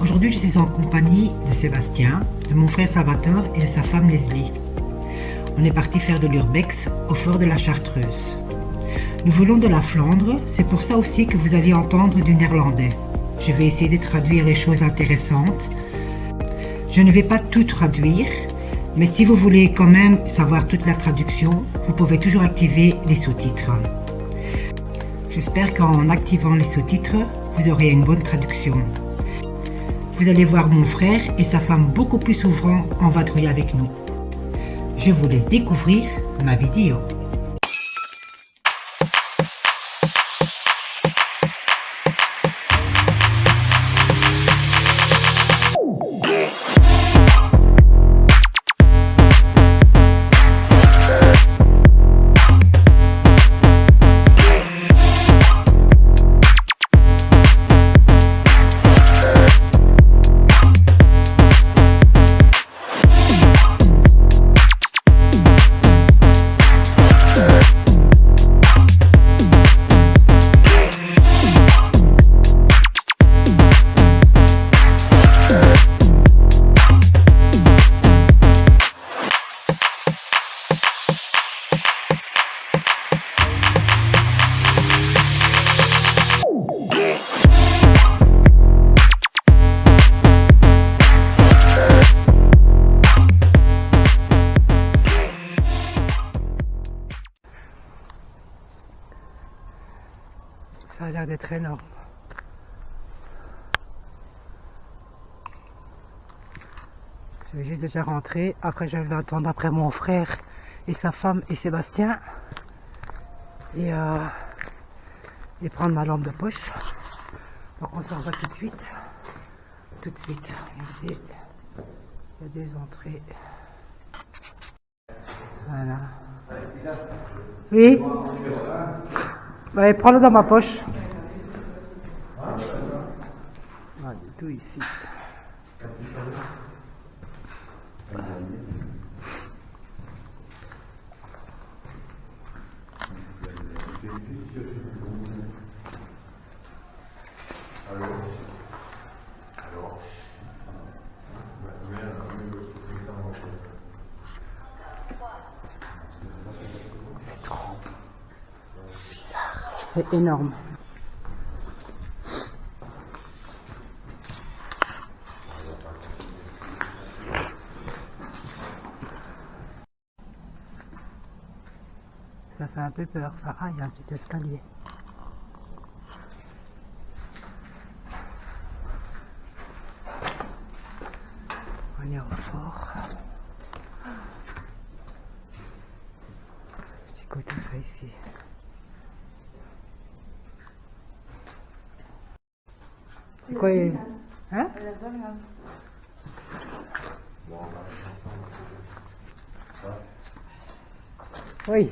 Aujourd'hui, je suis en compagnie de Sébastien, de mon frère Salvatore et de sa femme Leslie. On est parti faire de l'urbex au fort de la Chartreuse. Nous venons de la Flandre, c'est pour ça aussi que vous allez entendre du néerlandais. Je vais essayer de traduire les choses intéressantes. Je ne vais pas tout traduire, mais si vous voulez quand même savoir toute la traduction, vous pouvez toujours activer les sous-titres. J'espère qu'en activant les sous-titres, vous aurez une bonne traduction. Vous allez voir mon frère et sa femme beaucoup plus souvent en vadrouille avec nous. Je vous laisse découvrir ma vidéo. Ça a l'air d'être énorme. Je vais juste déjà rentrer. Après, je vais attendre après mon frère et sa femme et Sébastien. Et prendre ma lampe de poche. Donc on s'en va tout de suite. Tout de suite. Ici, il y a des entrées. Voilà. Oui. Prends-le dans ma poche. Voilà, tout ici. C'est trop bizarre. C'est énorme. Ça fait un peu peur, ça. Ah, il y a un petit escalier. On est au fort. C'est quoi tout ça ici? C'est quoi? Hein? Oui.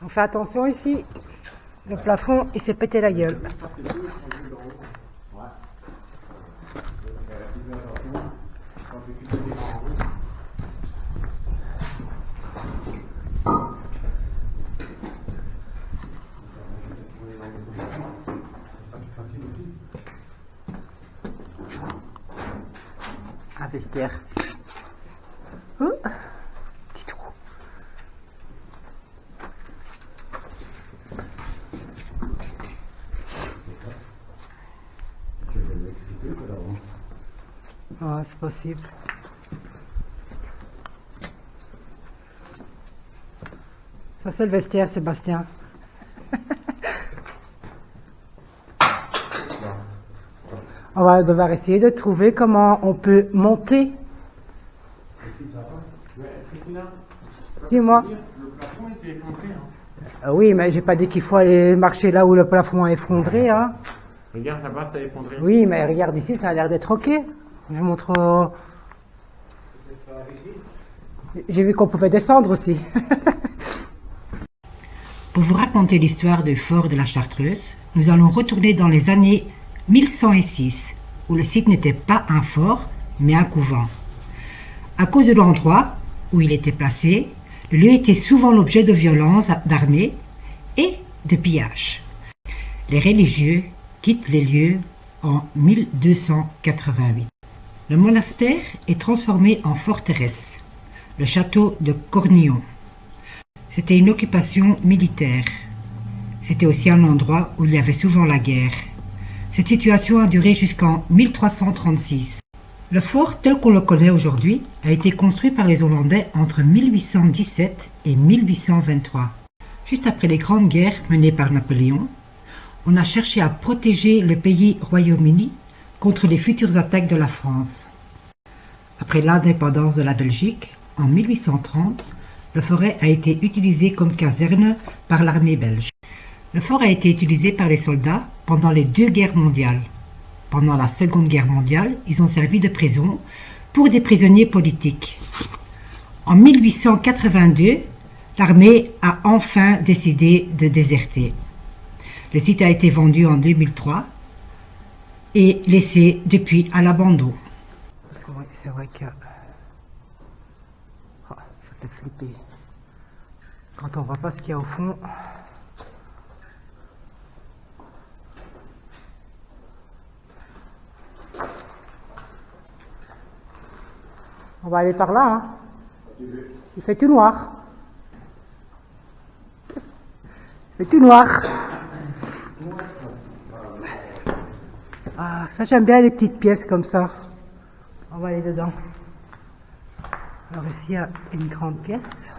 On fait attention ici. Le plafond, il s'est pété la gueule. Un vestiaire. Petit trou. Ah, c'est possible. Ça c'est le vestiaire, Sébastien. On va devoir essayer de trouver comment on peut monter. Dis-moi. Le plafond il s'est effondré. Oui, mais j'ai pas dit qu'il faut aller marcher là où le plafond est effondré. Hein. Regarde là-bas, ça a effondré. Oui, mais regarde ici, ça a l'air d'être ok. Je montre. J'ai vu qu'on pouvait descendre aussi. Pour vous raconter l'histoire du fort de la Chartreuse, nous allons retourner dans les années 1106, où le site n'était pas un fort, mais un couvent. À cause de l'endroit où il était placé, le lieu était souvent l'objet de violences d'armées et de pillages. Les religieux quitte les lieux en 1288. Le monastère est transformé en forteresse, le château de Cornillon. C'était une occupation militaire. C'était aussi un endroit où il y avait souvent la guerre. Cette situation a duré jusqu'en 1336. Le fort tel qu'on le connaît aujourd'hui a été construit par les Hollandais entre 1817 et 1823. Juste après les grandes guerres menées par Napoléon, on a cherché à protéger le pays Royaume-Uni contre les futures attaques de la France. Après l'indépendance de la Belgique, en 1830, le fort a été utilisé comme caserne par l'armée belge. Le fort a été utilisé par les soldats pendant les 2 guerres mondiales. Pendant la Seconde Guerre mondiale, ils ont servi de prison pour des prisonniers politiques. En 1882, l'armée a enfin décidé de déserter. Le site a été vendu en 2003 et laissé depuis à l'abandon. C'est vrai que ça fait flipper. Quand on voit pas ce qu'il y a au fond. On va aller par là, hein. Il fait tout noir. Il fait tout noir. Ah, ça j'aime bien les petites pièces comme ça. On va aller dedans. Alors ici il y a une grande pièce.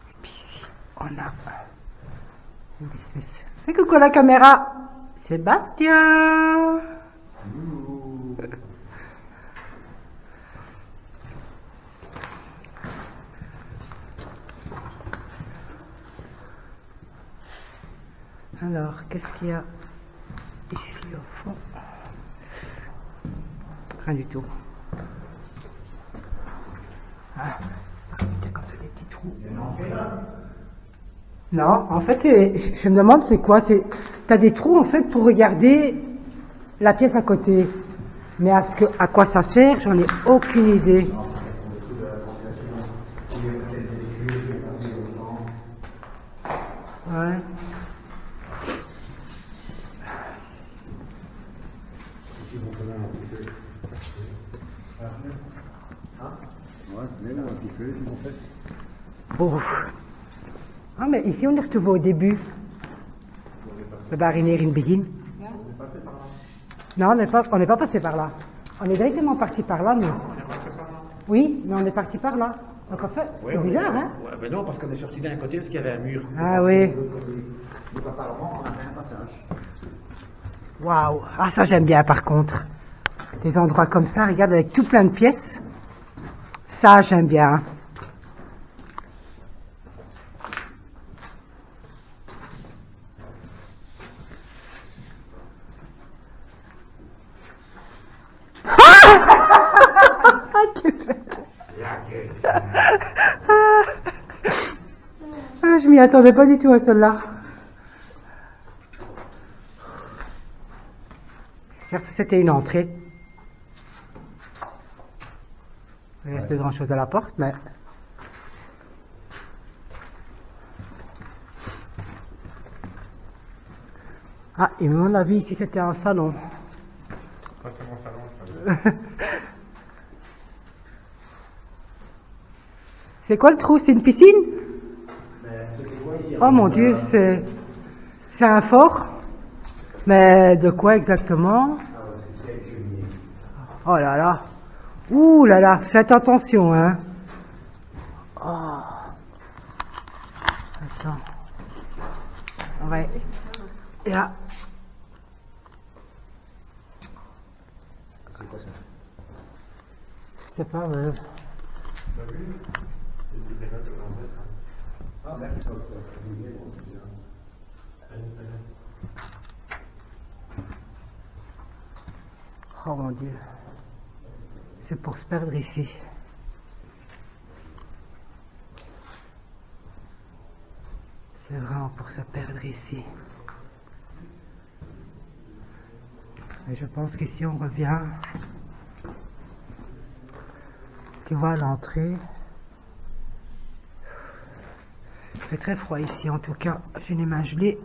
Et puis ici on a une espèce. Fais coucou à la caméra. Sébastien. Alors, qu'est-ce qu'il y a ici au fond? Rien du tout. Ah, il y a comme ça des petits trous. Non, en fait, je me demande c'est quoi? T'as des trous en fait pour regarder la pièce à côté. Mais à quoi ça sert, j'en ai aucune idée. Ouais. Oh. Ah, mais ici on est retrouvé au début. Le barinier in begin. Non, on n'est pas passé par là. On est directement parti par là, nous. Oui, mais on est parti par là. Donc en fait, Oui, c'est bizarre, hein? Ouais, ben non, parce qu'on est sorti d'un côté parce qu'il y avait un mur. Ah oui. Donc apparemment, on a fait un passage. Waouh. Ah, ça j'aime bien par contre. Des endroits comme ça, regarde, avec tout plein de pièces. Ça j'aime bien. Je m'y attendais pas du tout à celle-là. Certes, c'était une entrée. Il reste grand chose à la porte, mais... Ah, et à mon avis, ici c'était un salon. Ça, c'est mon salon. Ça. C'est quoi le trou? C'est une piscine? Oh mon Dieu, c'est un fort. Mais de quoi exactement? Oh là là. Ouh là là, faites attention, hein. Oh. Attends. Ouais. Et là. C'est quoi ça? Je sais pas, mais... T'as vu? C'est des notes de l'envers. Ah, d'accord. Oh mon Dieu. C'est pour se perdre ici. C'est vraiment pour se perdre ici. Et je pense qu'ici on revient. Tu vois l'entrée. fait très froid ici en tout cas. J'ai les mains gelées.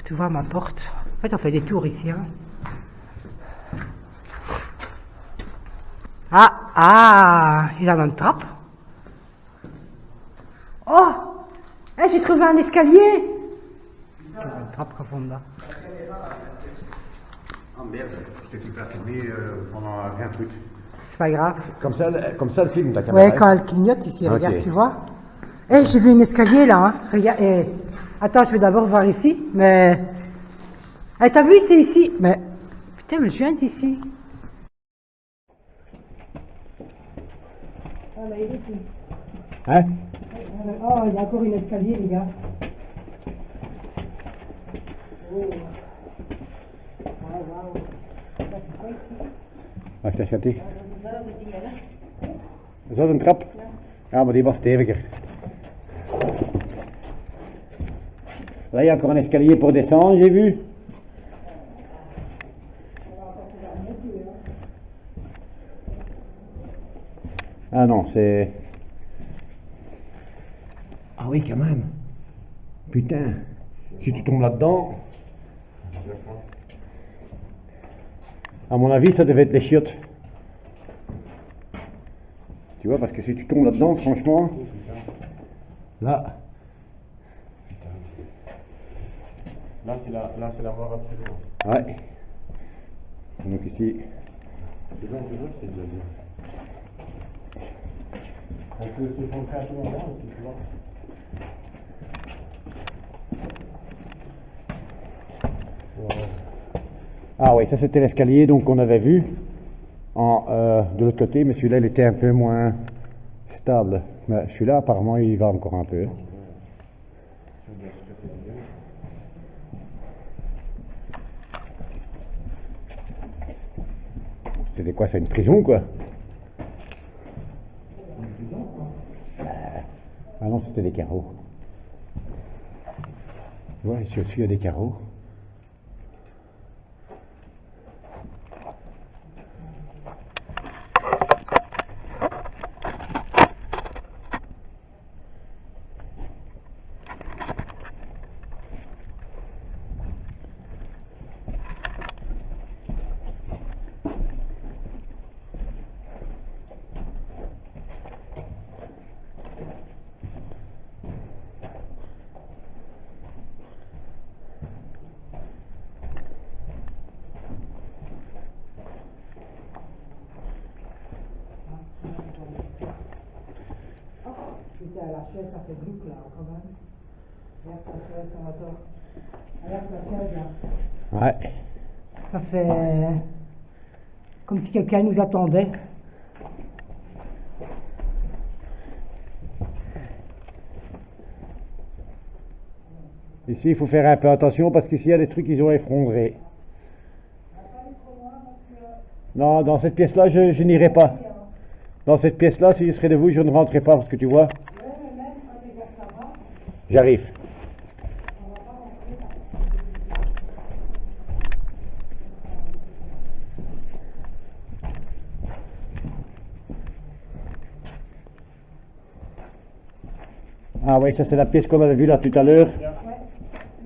Tu vois ma porte. En fait on fait des tours ici. Hein. Ah, il y a une trappe. Oh, hey, j'ai trouvé un escalier. Une trappe profonde. Oh merde, je t'ai pas filmé pendant rien foutre. C'est pas grave. Comme ça, le film, ta caméra. Ouais, quand elle clignote ici, Ok. regarde, tu vois. Eh, j'ai vu un escalier là, hein. Regarde, attends, je vais d'abord voir ici, mais... Eh, t'as vu, c'est ici. Mais, putain, mais je viens d'ici. Ah, là, il est ici. Hein? Oh, il y a encore un escalier, les gars. Oh. Ah, waouh. Ça, c'est quoi ici? Wacht, daar gaat hij. Is dat een trap? Ja, maar die was steviger. Là, il y a encore un escalier pour descendre, j'ai vu. Ah non, c'est... Ah oui, quand même. Putain, si tu tombes là-dedans... À mon avis, ça devait être les chiottes. Tu vois, parce que si tu tombes là-dedans, franchement... Là... Là, c'est la mort absolue. Ouais. Donc ici... C'est dangereux, c'est de dire. On peut se concentrer à tout moment aussi, tu vois. Ah oui, ça c'était l'escalier donc qu'on avait vu de l'autre côté, mais celui-là il était un peu moins stable. Mais celui-là apparemment il va encore un peu. C'était quoi, c'est une prison quoi? Ah non, c'était des carreaux. Tu vois, ici au-dessus il y a des carreaux. Putain, la chaise, ça fait glouc là, quand même. Regarde la chaise, ça va tort. Regarde la chaise là. Ouais. Ça fait comme si quelqu'un nous attendait. Ici il faut faire un peu attention parce qu'ici il y a des trucs qui ont effondré. Non, dans cette pièce-là, je n'irai pas. Dans cette pièce-là, si je serais de vous, je ne rentrerai pas parce que tu vois. J'arrive. Ah oui, ça c'est la pièce qu'on avait vue là tout à l'heure.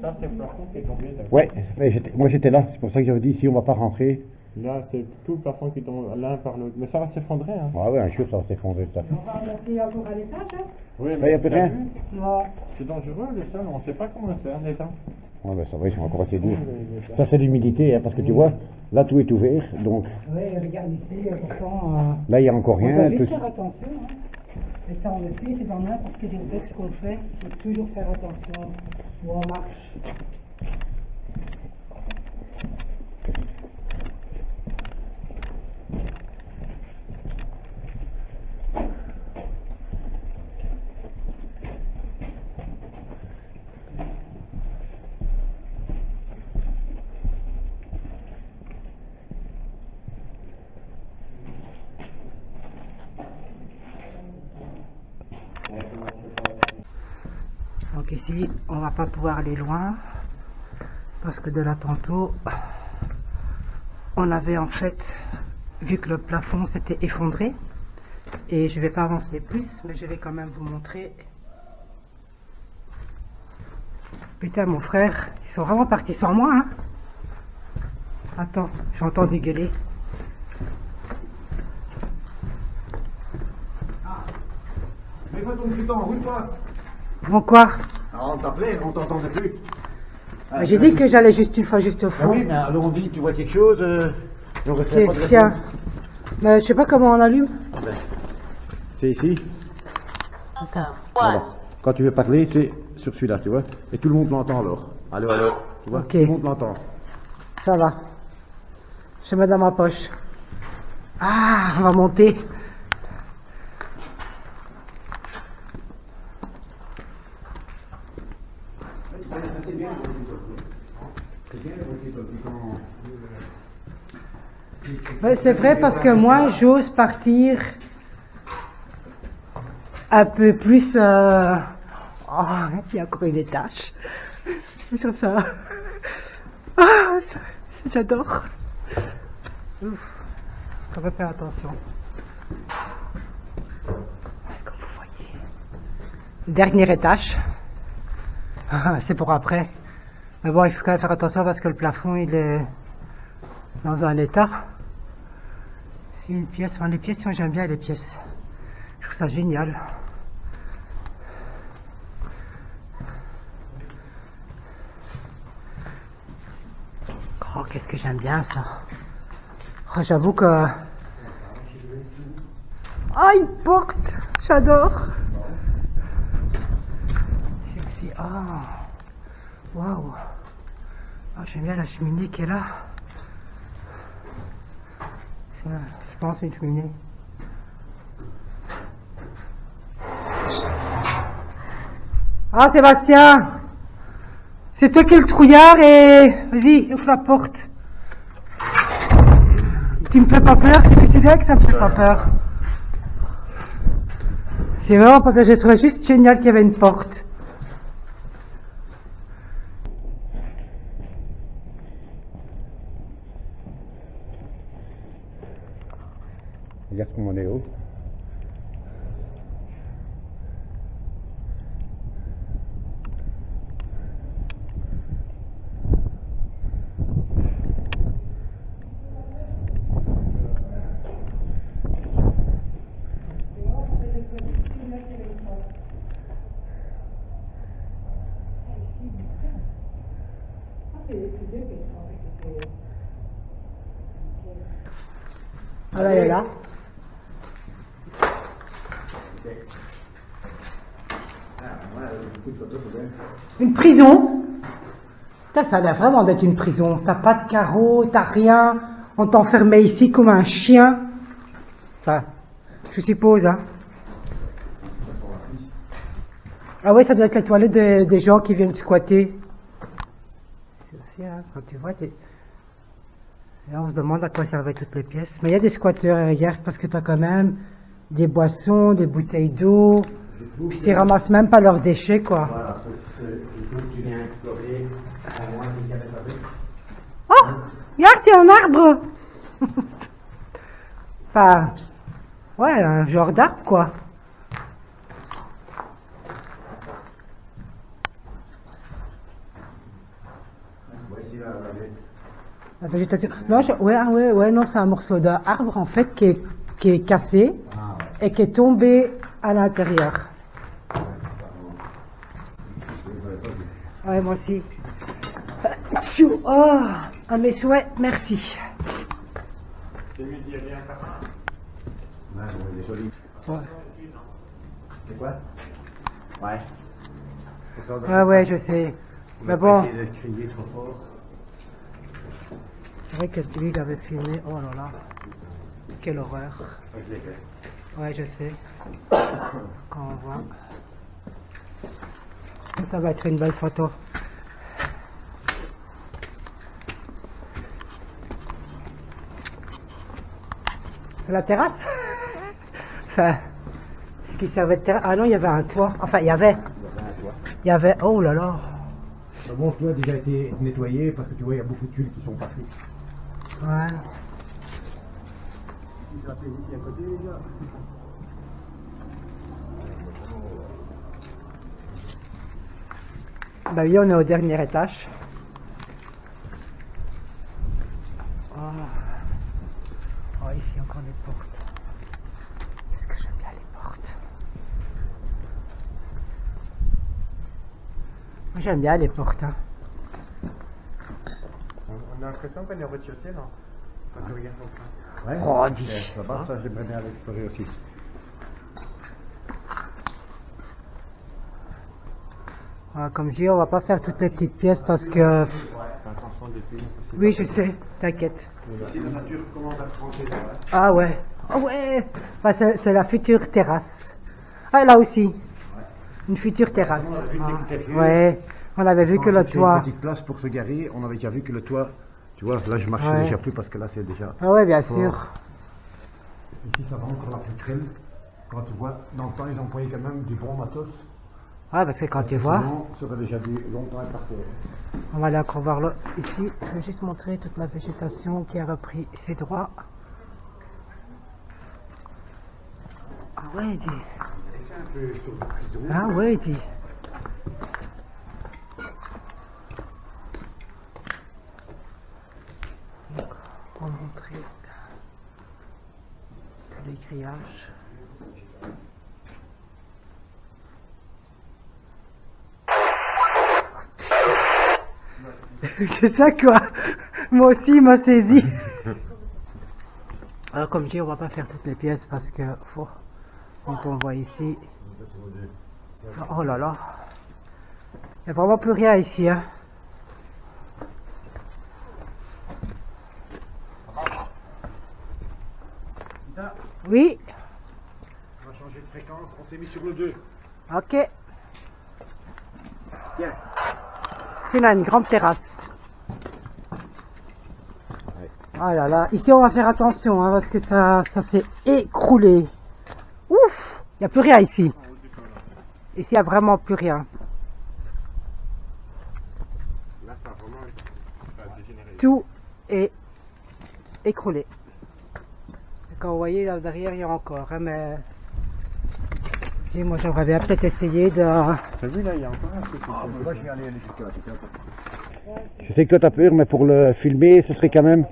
Ça, c'est le plafond qui est tombé. Là. Ouais, mais moi j'étais là, c'est pour ça que j'avais dit ici on va pas rentrer. Là, c'est tout le plafond qui tombe l'un par l'autre. Mais ça va s'effondrer. Hein. Ah ouais, un jour ça va s'effondrer tout à fait. On va monter encore à l'étage, hein? Oui, Là, y a plus t'as rien. vu, Non. c'est dangereux le sol. On ne sait pas comment c'est en état. Ouais, ben ça va, ils sont encore assez durs. Ça c'est l'humidité, hein, parce que tu vois, là tout est ouvert, donc Oui, regarde ici, pourtant. là il n'y a encore On doit rien. juste tout- faire attention. Hein. Et ça, on le sait, c'est dans n'importe quel urbex qu'on fait. Il faut toujours faire attention où on marche. Donc ici, on va pas pouvoir aller loin parce que de là tantôt, on avait en fait vu que le plafond s'était effondré et je vais pas avancer plus, mais je vais quand même vous montrer Putain, mon frère, ils sont vraiment partis sans moi, hein. Attends, j'entends des gueuler. Mets-moi ton putain en route, toi. Bon quoi? Alors, on t'appelait, on t'entendait plus. J'ai dit que j'allais juste une fois juste au Ah fond. oui, mais alors on dit, tu vois quelque chose, on Ok, resterait pas de tiens. répondre. Mais je sais pas comment on allume. C'est ici. Attends. Voilà. Quand tu veux parler, c'est sur celui-là, tu vois. Et tout le monde l'entend alors. Allô, allô. Tu vois, Ok. tout le monde l'entend. Ça va. Je mets dans ma poche. Ah, on va monter. C'est bien, Ouais, c'est vrai parce que moi, j'ose partir un peu plus... Oh, il y a encore une tâche. Je trouve ça... Ah, j'adore. Ouf, on va faire attention. Comme vous voyez. Dernière étage. Ah, c'est pour après. Mais bon, il faut quand même faire attention parce que le plafond, il est dans un état. C'est une pièce, enfin les pièces, moi j'aime bien les pièces. Je trouve ça génial. Oh, qu'est-ce que j'aime bien ça. Oh, j'avoue que... Ah, il porte. J'adore. C'est aussi... Ah. Waouh. Ah, j'aime bien la cheminée qui est là. Je pense une cheminée. Ah, Sébastien! C'est toi qui es le trouillard et... Vas-y, ouvre la porte. Tu me fais pas peur, c'est que c'est bien que ça me fait pas peur. J'ai vraiment pas peur, je trouvais juste génial qu'il y avait une porte. Regarde comme on est haut. Ah là, elle est là. Une prison? Ça a l'air vraiment d'être une prison. T'as pas de carreaux, t'as rien. On t'enfermait ici comme un chien. Enfin, je suppose, hein. Ah ouais, ça doit être la toilette des gens qui viennent squatter. C'est aussi, hein, quand tu vois, et on se demande à quoi servaient toutes les pièces. Mais il y a des squatteurs, regarde, parce que tu as quand même des boissons, des bouteilles d'eau, puis ils ramassent même pas leurs déchets, quoi. Voilà, c'est le truc que tu viens explorer. Au moins, il y a des avec. Oh, regarde, il y a un arbre. Enfin, ouais, un genre d'arbre, quoi. Voici là, La végétation. Non, ouais, non, c'est un morceau d'arbre, en fait, qui est cassé et qui est tombé à l'intérieur. Ouais, moi aussi. Tchou, oh, à mes souhaits, merci. C'est lui qui a bien fait. Ouais, il est joli. Ouais, C'est quoi? Ouais. ouais, je sais. Mais bon, Essayer de crier trop fort. c'est vrai que lui, il avait filmé. Oh là là, quelle horreur. Ouais, je l'ai fait. Ouais, je sais. Quand on voit. Ça va être une belle photo. La terrasse? Enfin, ce qui servait de terrasse. Ah non, il y avait un toit. Enfin, il y avait. Il y avait. Oh là là. Le bon toit a déjà été nettoyé parce que tu vois, il y a beaucoup de tuiles qui sont parties. Ouais. Si ça fait ici à côté, les gars. Bah oui, on est au dernier étage. Oh, oh ici encore des portes. Qu'est-ce que j'aime bien les portes. Moi j'aime bien les portes. Hein. On a l'impression qu'on est au rez-de-chaussée, non? Quand tu regardes au plan. Ouais. Oh, dis. Là-bas, ça j'aimerais bien l'explorer aussi. Ah, comme je dis, on va pas faire toutes les petites pièces parce que... Fais attention des filles. Oui, je sais, t'inquiète. Si la nature commence à trancher là, hein. Ah ouais, ah ouais, bah, c'est la future terrasse. Ah là aussi, une future terrasse. On a vu de Ah, l'extérieur. ouais, on avait vu que le C'est une toit. petite place pour se garer, on avait déjà vu que le toit, tu vois, là je marche Ouais. déjà plus parce que là c'est déjà... Ah ouais, bien fort. sûr. Ici ça va encore la plus crème. Quand tu vois, dans le temps ils employaient quand même du bon matos. Ouais, parce que quand tu vois, Sinon, ça aurait déjà dû longtemps être par terre. on va aller encore voir là. Ici, je vais juste montrer toute la végétation qui a repris ses droits. Ah ouais, dit. C'est un peu sur le prison. Ah ouais, dit. Donc, on va montrer tous les grillages. C'est ça quoi. Moi aussi il m'a saisi. Alors comme je dis, on va pas faire toutes les pièces parce que quand on voit ici, oh là là, il n'y a vraiment plus rien ici. Hein. Oui, On va changer de fréquence, on s'est mis sur le 2. ok. Tiens. C'est là une grande terrasse. Oh là là, ici on va faire attention hein, parce que ça s'est écroulé. Ouf, il n'y a plus rien ici. Ici il n'y a vraiment plus rien. Là, ça a vraiment ça a dégénéré. Tout est écroulé. Et quand vous voyez là derrière il y a encore, hein, mais et moi j'aimerais bien peut-être essayer de... T'as vu là, il y a encore un truc. Moi je vais aller jusqu'à là. Je sais que toi t'as peur, mais pour le filmer, ce serait quand même...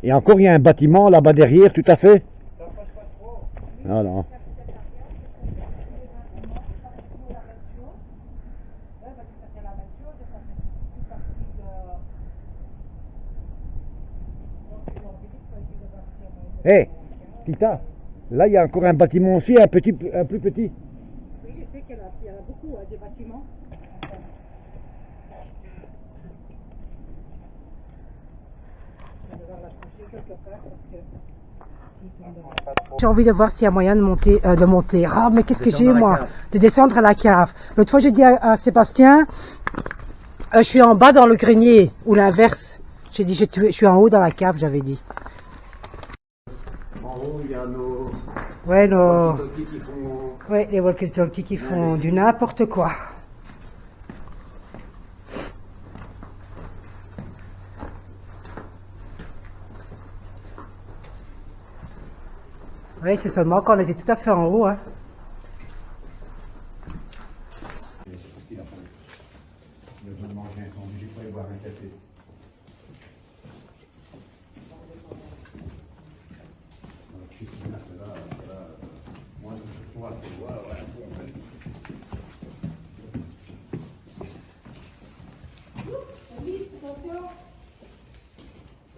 Et encore, il y a un bâtiment là-bas derrière, tout à fait. Ah non. Hé, Tita, là il y a encore un bâtiment aussi, un plus petit. Oui, je sais qu'il y en a beaucoup, des bâtiments. J'ai envie de voir s'il y a moyen de monter. Ah, mais qu'est-ce que j'ai moi? De descendre à la cave. L'autre fois, j'ai dit à Sébastien, je suis en bas dans le grenier, ou l'inverse. J'ai dit, je suis en haut dans la cave, j'avais dit. En haut, il y a nos... Ouais, qui font... ouais, les walkie-talkies qui font du n'importe quoi. Oui, c'est seulement quand on était tout à fait en haut. Hein. C'est parce qu'il a faim. Il a besoin de manger un sandwich, il pourrait boire un café. Moi, je trouve à te voir, ouais, en fait.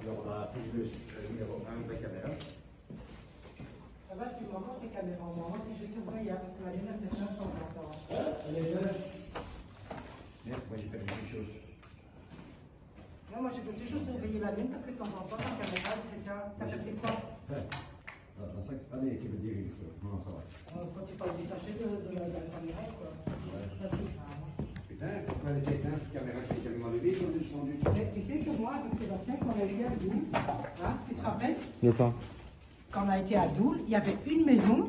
Alors, on a pris le numéro 1 de la caméra. Ça va, tu m'entends tes caméras, moi si je surveille, parce que la lumière c'est 900 maintenant. Merde, moi j'ai perdu quelque chose. Non, moi je peux toujours surveiller la mienne parce que de temps en temps, la caméra, c'est un. T'as perdu quoi? La 5 année qui veut dire il faut. Non, ça va. Quand tu parles du sachet de la caméra, quoi. Ça, c'est grave. Putain, pourquoi elle était éteinte cette caméra qui était allumée allumée, ils ont descendu. Mais tu sais que moi, avec Sébastien, quand on a été à Doul, hein, tu te rappelles? C'est ça. Quand on a été à Doul, il y avait une maison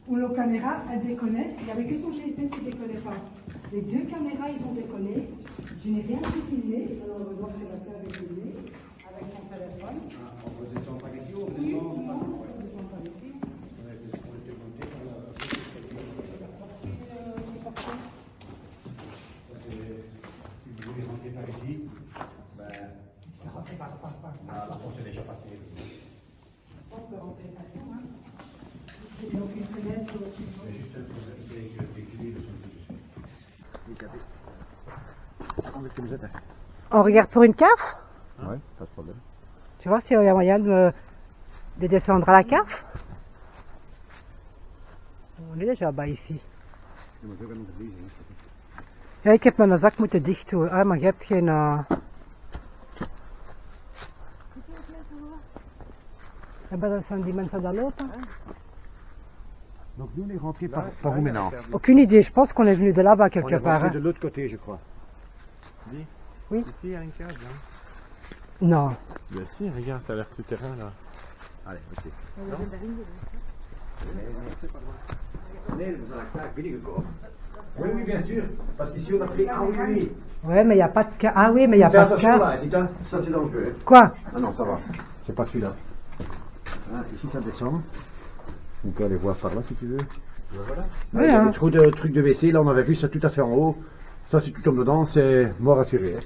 où nos caméras, elles déconnaient. Il n'y avait que son GSM qui ne déconnait pas. Les deux caméras, ils ont déconné. Je n'ai rien pu filmer. Alors, heureusement que Sébastien avait filmé avec son téléphone. On redescend par ici, on Oui, redescend. non, on descend pas ici. c'est pas. Ah, la porte est déjà passée. On peut rentrer maintenant, hein. C'est donc une fenêtre. C'est juste que tes clés ne sont plus dessus. On va te les aider. On regarde pour une cave? Ouais, pas de problème. Tu vois s'il y a moyen de descendre à la cave? On est déjà bas ici. Ja, maar zo gaan we het lezen. Ja, ik heb mijn zak moeten dicht doen. Ah, maar je hebt geen... Ja, maar dat zijn die mensen daar lopen. Donc nous on est rentrés par où maintenant? Aucune idée, je pense qu'on est venu de là-bas On quelque est part. rentré Hein. de l'autre côté, je crois. Dis. Oui. Ici, il y a une cage, hein. Non. Ben si, regarde, ça a l'air souterrain, là. Allez, ok. Nee, we zijn exact binnengekomen. Oui, oui, bien sûr. Parce qu'ici on a pris. Ah oui, oui. Ouais, mais il n'y a pas de cave. Ah oui, mais il n'y a Fais pas de attention cave. là, dis ça c'est dangereux. Quoi? Ah non, ça va. C'est pas celui-là. Ah, ici ça descend. On peut aller voir par là si tu veux. Voilà. Oui, Il y a hein. des trous de trucs de WC, là on avait vu ça tout à fait en haut. Ça si tu tombes dedans, c'est mort assuré.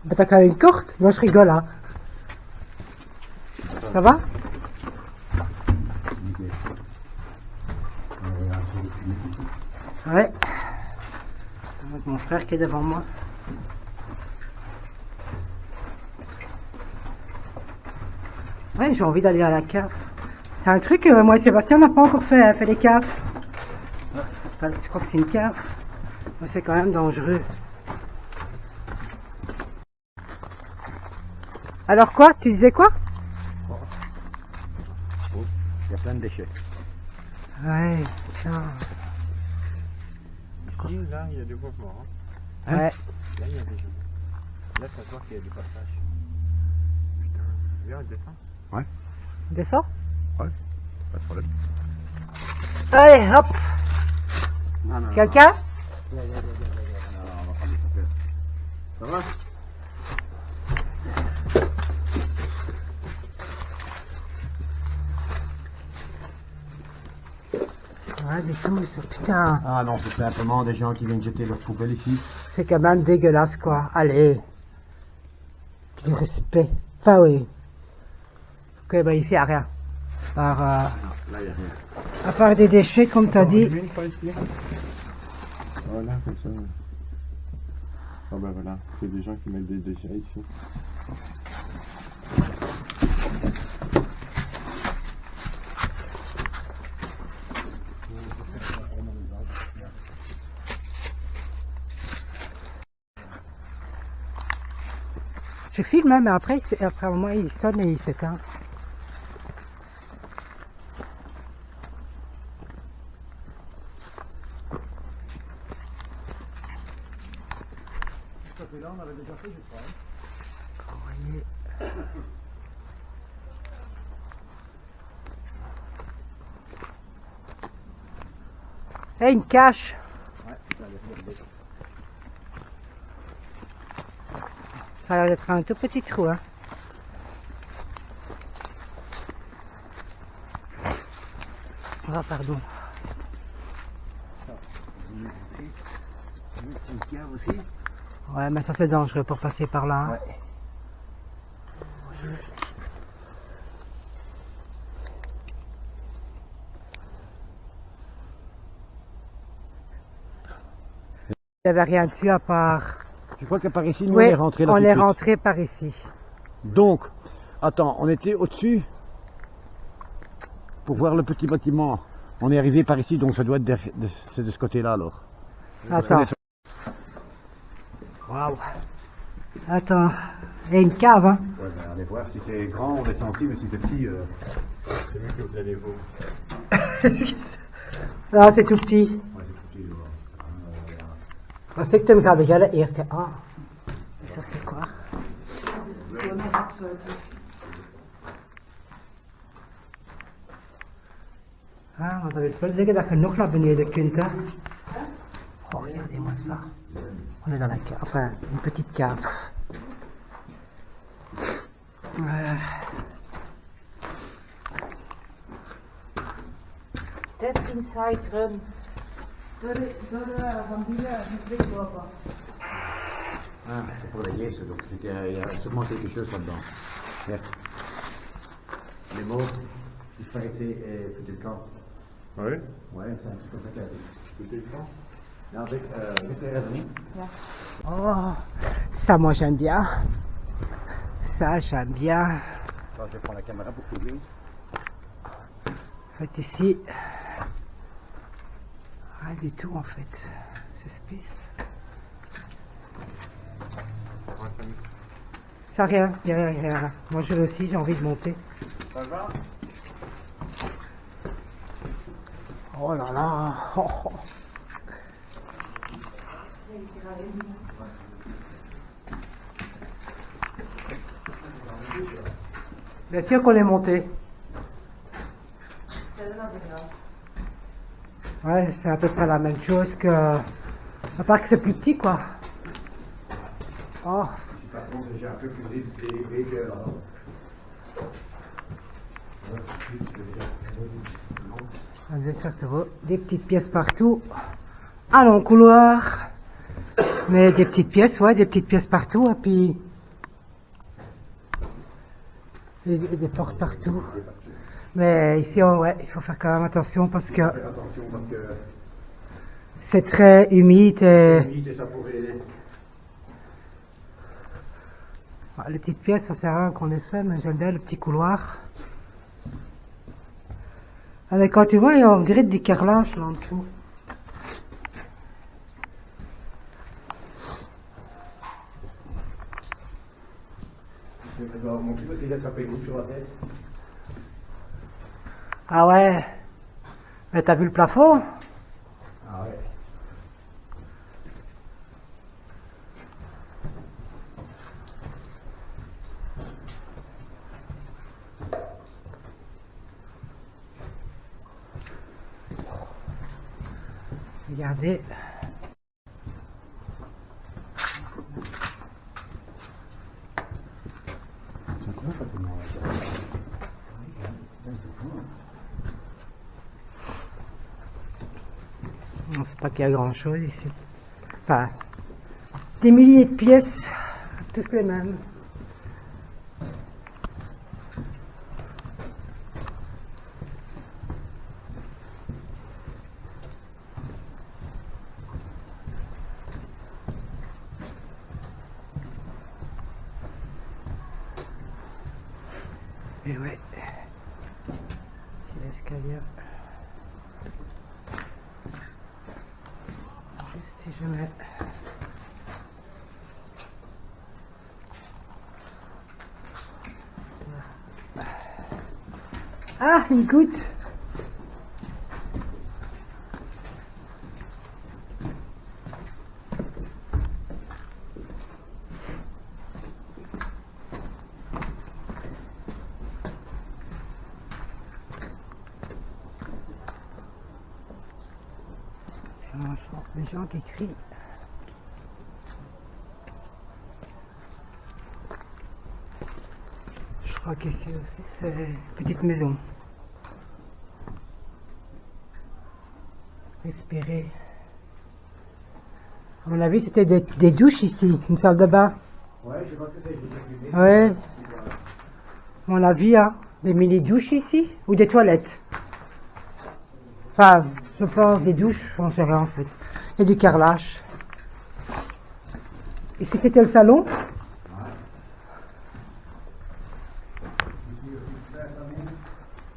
Bah, t'as quand même une corde? Moi je rigole, hein. Ça va? Ouais. Avec mon frère qui est devant moi. Ouais, j'ai envie d'aller à la cave. C'est un truc, moi et Sébastien, on n'a pas encore fait les caves. Enfin, je crois que c'est une cave. Mais c'est quand même dangereux. Alors quoi? Tu disais quoi? Il y a plein de déchets. Ouais, putain. Ici, là, il y a du mouvement. Hein. Ouais. Là, il y a des gens. Là, ça se voit qu'il y a du passage. Putain. Viens, on descend. Descends. Pas de problème. Allez, hop. Non, non, Quelqu'un? non, on va prendre des coupeurs. Ça va? Ouais, des tous. Putain, Ah non, c'est simplement des gens qui viennent jeter leurs poubelles ici. c'est quand même dégueulasse, quoi. Allez. Du respect. Enfin, oui. Ok, bah ici, il n'y a rien. Non, là, il n'y a rien. À part des déchets, comme tu as dit. Une fois ici. Voilà, comme ça. Ah bah voilà, c'est des gens qui mettent des déchets ici. Je filme, hein, mais après un moment, il sonne et il s'éteint. Là, on avait déjà fait, je crois. Courrier. Eh, une cache. Ouais, ça a l'air bien. Ça a l'air d'être un tout petit trou, hein. Ah, pardon. C'est une cave aussi. Ouais, mais ça c'est dangereux pour passer par là. Hein. Ouais. Il n'y avait rien dessus à part... Tu crois que par ici, nous, Oui, on est rentré là on tout de est suite. rentré par ici. Donc, attends, on était au-dessus pour voir le petit bâtiment. On est arrivé par ici, donc ça doit être c'est de ce côté-là alors. Attends. Waouh. Attends. Il y a une cave, hein. Ouais, ben, allez voir, si c'est grand, on descend ici, mais si c'est petit... C'est mieux que vous allez vous. Ah, c'est tout petit. Ouais, c'est petit, Wat ik hem ga beginnen eerst. Ah, ça c'est quoi? Ah, want dat wil wel zeggen dat je nog naar beneden kunt, hè? Oh, regardez-moi ça. On est dans la cave, enfin, une petite cave. Peut-être inside run. Door van die met weglopen. Ah, c'est pour la liesse, donc il y a sûrement quelque chose là-dedans. Merci. Les mots disparaissaient tout le temps. Oui. Ouais, c'est un truc comme ça qu'il y a. Tout le temps. Non, avec les raisons. Oh, ça moi j'aime bien. Ça j'aime bien. Je vais prendre la caméra pour filmer. En fait ici, rien du tout en fait. C'est space. Ça rien, il n'y a rien. Moi je veux aussi, j'ai envie de monter. Ça va? Oh là là. Oh, oh. Bien sûr qu'on est monté. Ouais, c'est à peu près la même chose que... À part que c'est plus petit quoi. Oh. Par contre, j'ai un peu plus élevé que là. Des petites pièces partout. Un long couloir. Mais des petites pièces, ouais, des petites pièces partout. Et puis... Des portes partout. Mais ici, ouais, il faut faire quand même attention parce que c'est très humide et ça pourrait... les petites pièces, ça sert à rien qu'on les fait, mais j'aime bien le petit couloir. Avec quand tu vois, on dirait des carrelages là en dessous. Mon petit parce qu'il a tapé l'eau sur la tête. Ah ouais. Mais t'as vu le plafond? Ah ouais. Regardez. C'est quoi ça pour moi? Non, c'est pas qu'il y a grand chose ici. Enfin, des milliers de pièces, tous les mêmes. Et ouais, c'est l'escalier. Juste si je mets... Ah, une goutte. Les gens qui crient. Je crois qu'ici aussi c'est une petite maison. Respirer. À mon avis c'était des douches ici, une salle de bain. Ouais, je pense que c'est. Ouais. À mon avis, hein, des mini-douches ici, ou des toilettes. Enfin, je pense des douches, on sait rien en fait. Et du carrelage. Ici c'était le salon.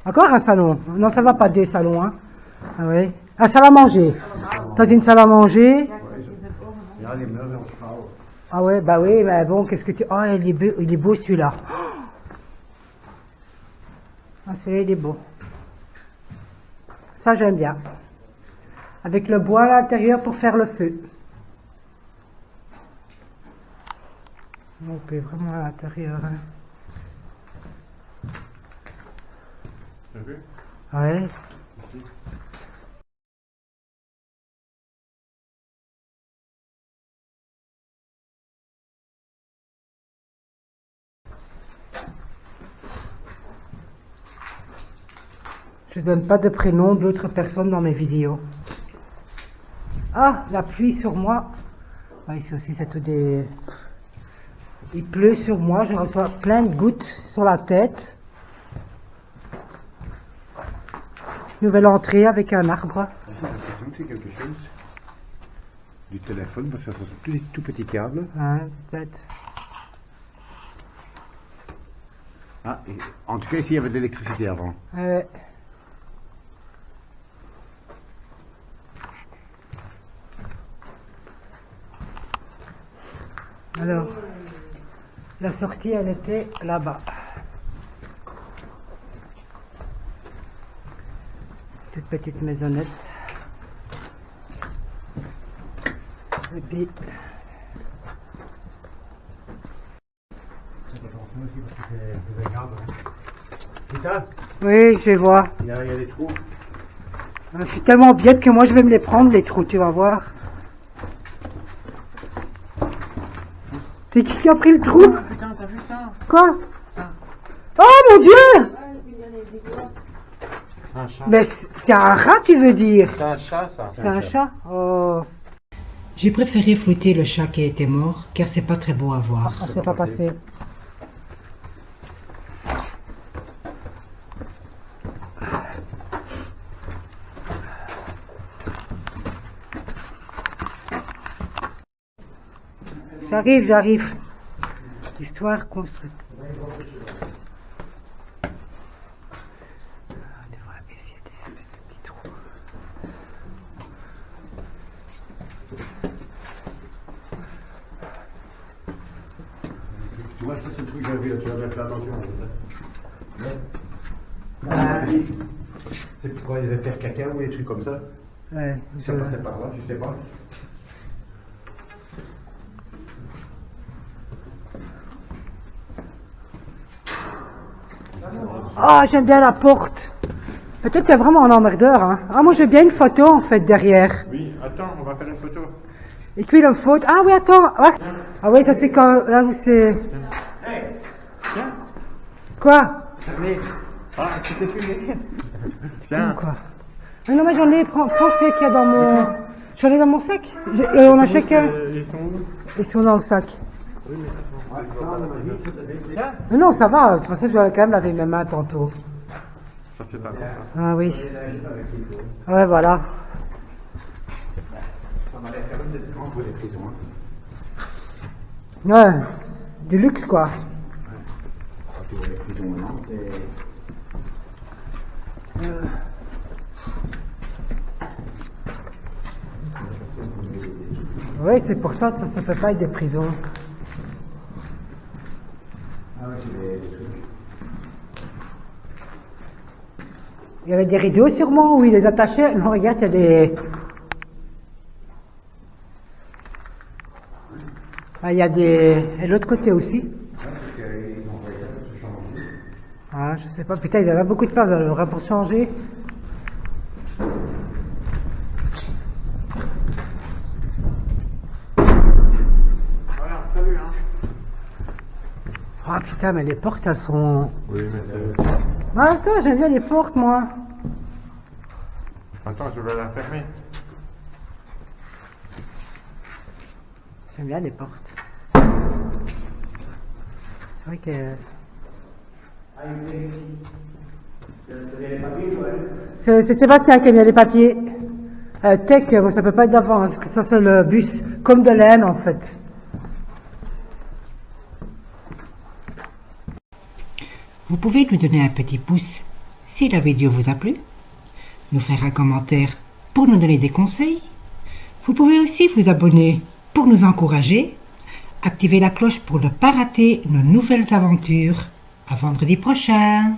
Encore un salon. Non, ça va pas deux salons, hein. Ah ouais. Un salle à manger. Dans une salle à manger. Ah ouais, bah oui, mais bon, qu'est-ce que tu... Oh, il est beau celui-là. Ah, celui-là, il est beau. Ça, j'aime bien. Avec le bois à l'intérieur pour faire le feu. On peut vraiment à l'intérieur. Hein. T'as vu? Ouais. Ici. Je donne pas de prénom d'autres personnes dans mes vidéos. Ah, la pluie sur moi. Ah, ici aussi, c'est tout des... Il pleut sur moi, je reçois plein de gouttes sur la tête. Nouvelle entrée avec un arbre. J'ai l'impression que c'est quelque chose du téléphone, parce que ça sont tous des tout petits câbles. Ouais, peut-être. Ah, et en tout cas, ici, il y avait de l'électricité avant. Alors, la sortie, elle était là-bas. Toute petite maisonnette. Et puis... Putain, Oui, je vais voir. il y a des trous. Je suis tellement bête que moi je vais me les prendre les trous, tu vas voir. C'est qui a pris le trou? Putain, t'as vu ça? Quoi? Ça. Oh mon Dieu! C'est un chat. Mais c'est un rat, tu veux dire? C'est un chat, ça. C'est un chat? Oh. J'ai préféré flouter le chat qui était mort, car c'est pas très beau à voir. Ah, c'est pas passé. J'arrive, j'arrive. Histoire construite. On devrait essayer de faire des petits trous. Tu vois, ça c'est le truc que j'avais vu, là, tu vas bien faire attention. C'est pourquoi il y avait faire caca ou des trucs comme ça. Ouais, Ça passait par là, je sais pas. Ah, j'aime bien la porte. Peut-être c'est vraiment un emmerdeur. Hein. Ah, moi j'ai bien une photo en fait derrière. Oui, attends, on va faire une photo. Et puis une photo. Ah oui, attends. Ouais. Ah oui, ça c'est quand. Là où c'est. Tiens. Quoi? Mais, Ah, c'était filmé. Tiens. Quoi? Ah non, mais j'en ai. Prends ce qu'il y a dans mon. J'en ai dans mon sac. On a chacun. Ils sont où? Ils sont dans le sac. Tiens. Mais non, ça va. De toute façon, je vais quand même laver mes mains tantôt. Ça, c'est pas bon, ça. Ah oui. Ouais, voilà. ça m'a l'air quand même d'être grand pour les prisons. Ouais. Du luxe, quoi. Quand tu vois les prisons maintenant, c'est. Oui, c'est pour ça que ça ne peut pas être des prisons. Ah ouais, c'est des trucs. Il y avait des rideaux sûrement où ils les attachaient. Non, regarde, il y a des... Ah, il y a des... Et l'autre côté aussi. Ah, je sais pas. Putain, ils avaient beaucoup de place alors, pour changer. Voilà, salut, hein. Ah putain, mais les portes, elles sont... Oui, mais c'est... Ah, attends, j'aime bien les portes, moi. Attends, je vais la fermer. J'aime bien les portes. C'est vrai que... C'est Sébastien qui a mis les papiers. Tech, ça peut pas être d'avant, parce que ça c'est le bus, comme de laine en fait. Vous pouvez nous donner un petit pouce si la vidéo vous a plu, nous faire un commentaire pour nous donner des conseils. Vous pouvez aussi vous abonner pour nous encourager, activer la cloche pour ne pas rater nos nouvelles aventures. À vendredi prochain!